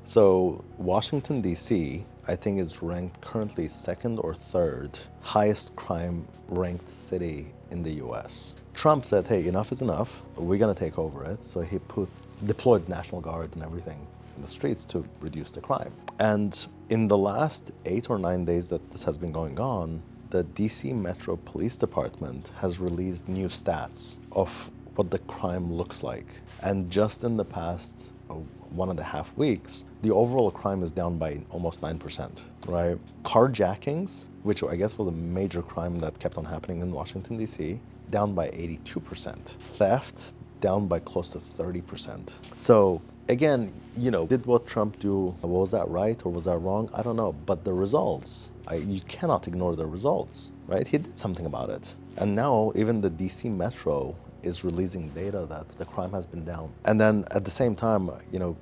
So Washington, D.C., I think is ranked currently second or third highest crime ranked city in the US. Trump said, hey, enough is enough. We're going to take over it. So he deployed National Guard and everything in the streets to reduce the crime. And in the last 8 or 9 days that this has been going on, the DC Metro Police Department has released new stats of what the crime looks like. And just in the past 1.5 weeks, the overall crime is down by almost 9%, right? Carjackings, which I guess was a major crime that kept on happening in Washington, D.C., down by 82%. Theft, down by close to 30%. So again, did what Trump do, was that right or was that wrong? I don't know, but the results, you cannot ignore the results, right? He did something about it. And now even the DC Metro is releasing data that the crime has been down. And then at the same time,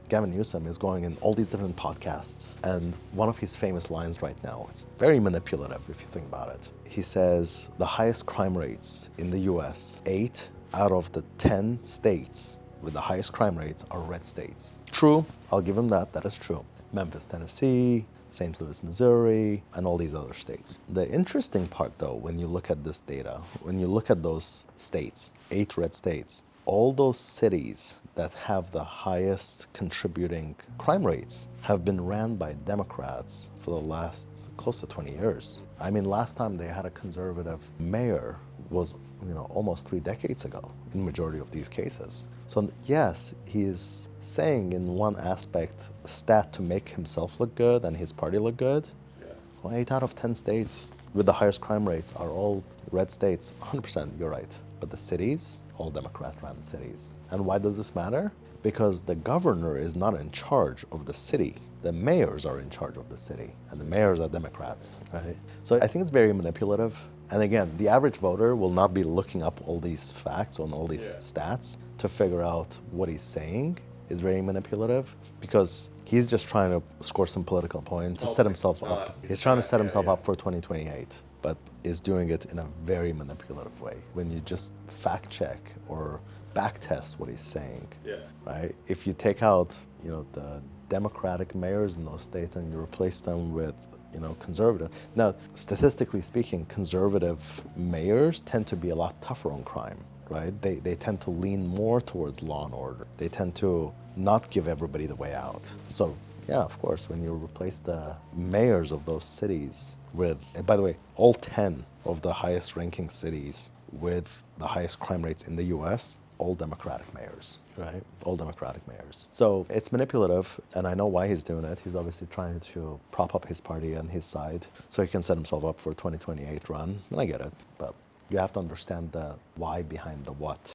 Gavin Newsom is going in all these different podcasts. And one of his famous lines right now, it's very manipulative if you think about it. He says the highest crime rates in the US, 8 out of the 10 states with the highest crime rates are red states. True, I'll give him that, that is true. Memphis, Tennessee, St. Louis, Missouri, and all these other states. The interesting part though, when you look at this data, when you look at those states, 8 red states, all those cities that have the highest contributing crime rates have been ran by Democrats for the last close to 20 years. I mean, last time they had a conservative mayor was almost 3 decades ago in majority of these cases. So yes, he's saying in one aspect a stat to make himself look good and his party look good. Yeah. Well, 8 out of 10 states with the highest crime rates are all red states. 100%, you're right. But the cities, all Democrat-run cities. And why does this matter? Because the governor is not in charge of the city. The mayors are in charge of the city, and the mayors are Democrats, right? So I think it's very manipulative. And again, the average voter will not be looking up all these facts on all these stats to figure out what he's saying. Is very manipulative because he's just trying to score some political points to set himself up. He's trying to set himself up for 2028, but is doing it in a very manipulative way. When you just fact check or back test what he's saying, right? If you take out, the Democratic mayors in those states and you replace them with conservative. Now, statistically speaking, conservative mayors tend to be a lot tougher on crime, right? They tend to lean more towards law and order. They tend to not give everybody the way out. So yeah, of course, when you replace the mayors of those cities with, and by the way, all 10 of the highest ranking cities with the highest crime rates in the US, all Democratic mayors, right? All Democratic mayors. So it's manipulative, and I know why he's doing it. He's obviously trying to prop up his party and his side so he can set himself up for a 2028 run, and I get it, but you have to understand the why behind the what.